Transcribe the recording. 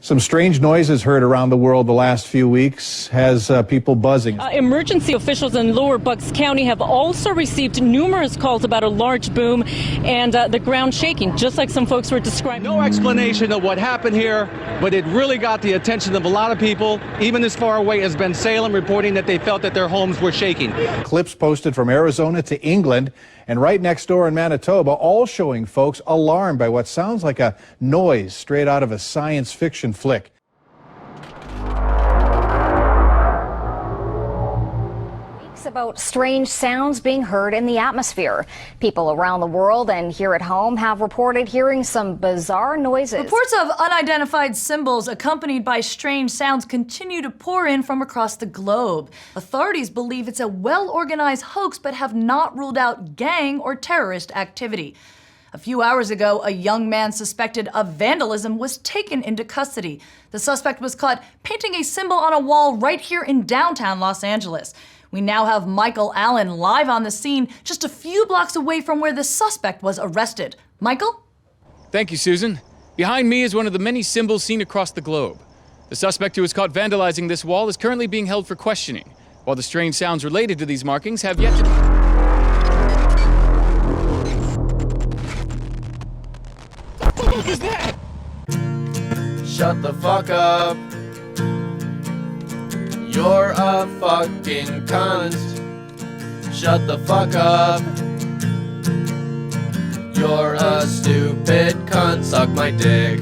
Some strange noises heard around the world the last few weeks has people buzzing. Emergency officials in Lower Bucks County have also received numerous calls about a large boom and the ground shaking, just like some folks were describing. No explanation of what happened here, but it really got the attention of a lot of people, even as far away as Bensalem, reporting that they felt that their homes were shaking. Clips posted from Arizona to England and right next door in Manitoba, all showing folks alarmed by what sounds like a noise straight out of a science fiction flick. About strange sounds being heard in the atmosphere. People around the world and here at home have reported hearing some bizarre noises. Reports of unidentified symbols accompanied by strange sounds continue to pour in from across the globe. Authorities believe it's a well-organized hoax but have not ruled out gang or terrorist activity. A few hours ago, a young man suspected of vandalism was taken into custody. The suspect was caught painting a symbol on a wall right here in downtown Los Angeles. We now have Michael Allen live on the scene just a few blocks away from where the suspect was arrested. Michael? Thank you, Susan. Behind me is one of the many symbols seen across the globe. The suspect who was caught vandalizing this wall is currently being held for questioning, while the strange sounds related to these markings have yet to be... What the fuck is that? Shut the fuck up. You're a fucking cunt. Shut the fuck up. You're a stupid cunt. Suck my dick.